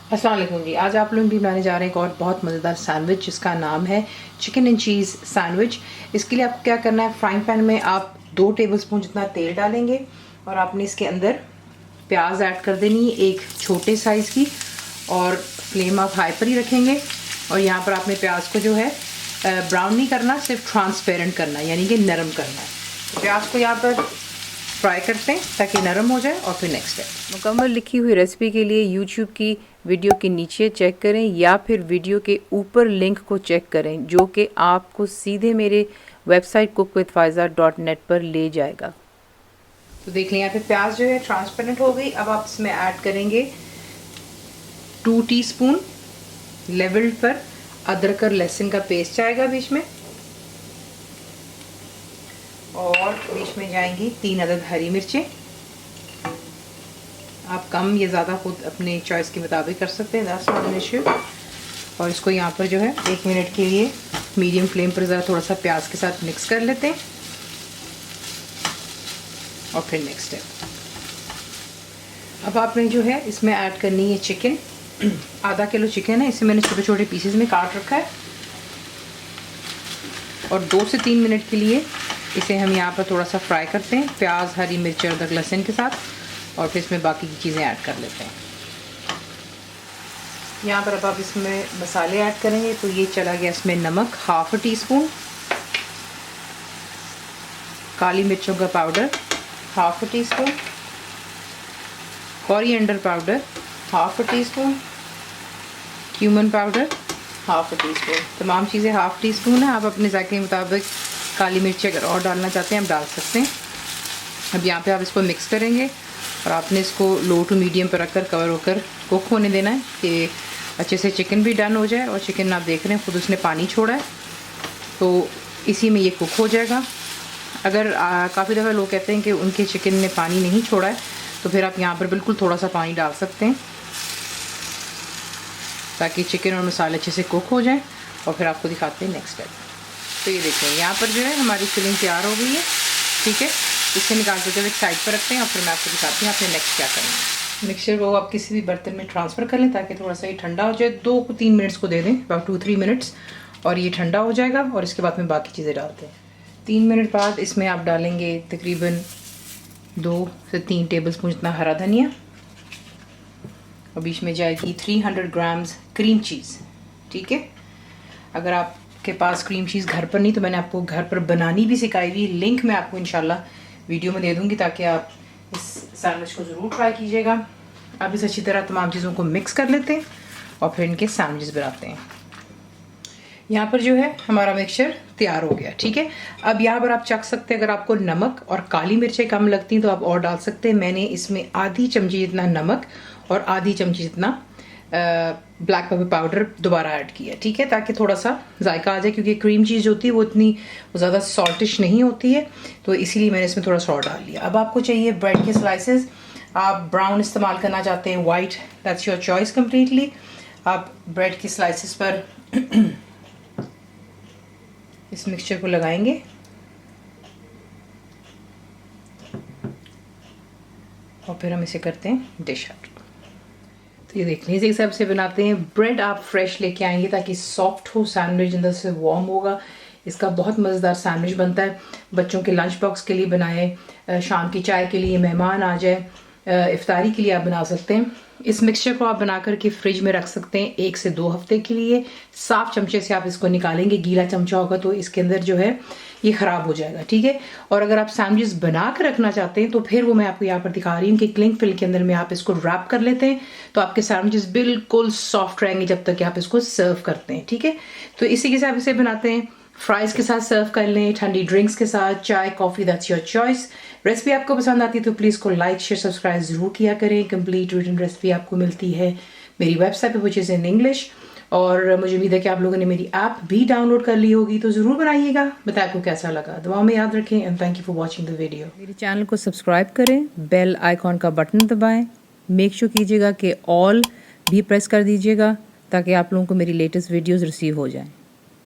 अस्सलाम वालेकुम जी। आज आप लोग भी बनाने जा रहे हैं एक और बहुत मज़ेदार सैंडविच जिसका नाम है चिकन एंड चीज़ सैंडविच। इसके लिए आपको क्या करना है, फ्राइंग पैन में आप 2 टेबलस्पून जितना तेल डालेंगे और आपने इसके अंदर प्याज ऐड कर देनी है, एक छोटे साइज़ की, और फ्लेम आप हाई पर ही रखेंगे। और यहाँ पर आपने प्याज को जो है ब्राउन नहीं करना, सिर्फ ट्रांसपेरेंट करना है, यानी कि नरम करना है। तो प्याज को यहाँ पर फ्राई करते हैं ताकि नरम हो जाए। और फिर नेक्स्ट स्टेप, मुकम्मल लिखी हुई रेसिपी के लिए यूट्यूब की वीडियो के नीचे चेक करें या फिर वीडियो के ऊपर लिंक को चेक करें, जो कि आपको सीधे मेरे वेबसाइट cookWithFaiza.net पर ले जाएगा। तो देख लें यहाँ पे प्याज जो है ट्रांसपेरेंट हो गई। अब आप इसमें ऐड करेंगे 2 टीस्पून लेवल्ड पर अदरक और लहसुन का पेस्ट जाएगा बीच में, और बीच में जाएंगी 3 अदद हरी मिर्चें। आप कम या ज़्यादा खुद अपने चॉइस के मुताबिक कर सकते हैं, दैट्स नॉट एन इश्यू। और इसको यहाँ पर जो है 1 मिनट के लिए मीडियम फ्लेम पर ज़रा थोड़ा सा प्याज के साथ मिक्स कर लेते हैं। और फिर नेक्स्ट स्टेप, अब आपने जो है इसमें ऐड करनी है चिकन। आधा किलो चिकन है, इसे मैंने छोटे छोटे पीसेस में काट रखा है। और 2 से 3 मिनट के लिए इसे हम यहाँ पर थोड़ा सा फ्राई करते हैं, प्याज, हरी मिर्च, अदरक, लहसुन के साथ। और फिर इसमें बाकी की चीज़ें ऐड कर लेते हैं। यहाँ पर अब आप इसमें मसाले ऐड करेंगे, तो ये चला गया इसमें नमक ½ टीस्पून, काली मिर्चों का powder ½ teaspoon, coriander powder ½ teaspoon, cumin powder ½ teaspoon. तमाम चीज़ें ½ टीस्पून है। आप अपने जायके के मुताबिक काली मिर्च अगर और डालना चाहते हैं आप डाल सकते हैं। अब यहाँ पे आप इसको मिक्स करेंगे और आपने इसको लो टू मीडियम पर रखकर कवर होकर कुक होने देना है कि अच्छे से चिकन भी डन हो जाए। और चिकन आप देख रहे हैं खुद उसने पानी छोड़ा है, तो इसी में ये कुक हो जाएगा। अगर काफ़ी दफ़ा लोग कहते हैं कि उनके चिकन ने पानी नहीं छोड़ा है, तो फिर आप यहाँ पर बिल्कुल थोड़ा सा पानी डाल सकते हैं ताकि चिकन और मसाले अच्छे से कुक हो जाएँ। और फिर आपको दिखाते हैं नेक्स्ट स्टेप। तो ये देखें यहाँ पर जो है हमारी फिलिंग तैयार हो गई है, ठीक है। इसे निकाल के जब एक साइड पर रखते हैं और फिर मैं आपको दिखाती हूँ आपने नेक्स्ट क्या करना है। मिक्सचर को आप किसी भी बर्तन में ट्रांसफ़र कर लें ताकि थोड़ा सा ये ठंडा हो जाए। 2 को 3 मिनट्स को दे दें, अबाउट 2-3 मिनट्स, और ये ठंडा हो जाएगा। और इसके बाद में बाकी चीज़ें डालते हैं। 3 मिनट बाद इसमें आप डालेंगे तकरीबन 2 से 3 टेबलस्पून जितना हरा धनिया, और बीच में जाएगी 300 ग्राम्स क्रीम चीज़, ठीक है। अगर आपके पास क्रीम चीज़ घर पर नहीं तो मैंने आपको घर पर बनानी भी सिखाई हुई, लिंक मैं आपको इंशाल्लाह वीडियो में दे दूँगी ताकि आप इस सैंडविच को ज़रूर ट्राई कीजिएगा। अब इस अच्छी तरह तमाम चीज़ों को मिक्स कर लेते हैं और फिर इनके सैंडविच बनाते हैं। यहाँ पर जो है हमारा मिक्सचर तैयार हो गया, ठीक है। अब यहाँ पर आप चख सकते हैं, अगर आपको नमक और काली मिर्चें कम लगती हैं तो आप और डाल सकते हैं। मैंने इसमें आधी चमची जितना नमक और आधी चमची जितना ब्लैक पेपर पाउडर दोबारा ऐड किया, ठीक है, ताकि थोड़ा सा जायका आ जाए, क्योंकि क्रीम चीज़ होती है वो इतनी ज़्यादा सॉल्टिश नहीं होती है, तो इसीलिए मैंने इसमें थोड़ा सॉल्ट डाल लिया। अब आपको चाहिए ब्रेड के स्लाइसेस। आप ब्राउन इस्तेमाल करना चाहते हैं, white, that's your choice completely. आप ब्रेड के स्लाइसेस पर इस मिक्सचर को लगाएंगे और फिर हम इसे करते हैं डिश आउट। तो ये देख लीजिए, इस हिसाब से बनाते हैं। ब्रेड आप फ्रेश लेके आएंगे ताकि सॉफ्ट हो, सैंडविच अंदर से वार्म होगा। इसका बहुत मज़ेदार सैंडविच बनता है। बच्चों के लंच बॉक्स के लिए बनाए, शाम की चाय के लिए, मेहमान आ जाए, इफ्तारी के लिए आप बना सकते हैं। इस मिक्सचर को आप बना करके फ्रिज में रख सकते हैं 1 से 2 हफ्ते के लिए। साफ चमचे से आप इसको निकालेंगे, गीला चमचा होगा तो इसके अंदर जो है ये ख़राब हो जाएगा, ठीक है। और अगर आप सैंडविच बना कर रखना चाहते हैं तो फिर वो मैं आपको यहाँ पर दिखा रही हूँ कि क्लिंग फिल के अंदर में आप इसको रैप कर लेते हैं, तो आपके सैंडविचेस बिल्कुल सॉफ्ट रहेंगे जब तक कि आप इसको सर्व करते हैं, ठीक है। तो इसी के साथ इसे बनाते हैं। फ्राइज़ के साथ सर्व कर लें, ठंडी ड्रिंक्स के साथ, चाय, coffee, that's your choice. Recipe आपको पसंद आती है तो प्लीज़ को लाइक, शेयर, सब्सक्राइब ज़रूर किया करें। कंप्लीट रिटन रेसिपी आपको मिलती है मेरी वेबसाइट पे, विच इज़ इन इंग्लिश। और मुझे उम्मीद है कि आप लोगों ने मेरी ऐप भी डाउनलोड कर ली होगी, तो ज़रूर बनाइएगा। बताएं आपको कैसा लगा, दुआ में याद रखें। And thank you for watching the video. मेरे चैनल को सब्सक्राइब करें, बेल आइकॉन का बटन दबाएँ, मेक श्योर कीजिएगा कि ऑल भी प्रेस कर दीजिएगा ताकि आप लोगों को मेरी लेटेस्ट वीडियोज़ रिसीव हो जाएँ।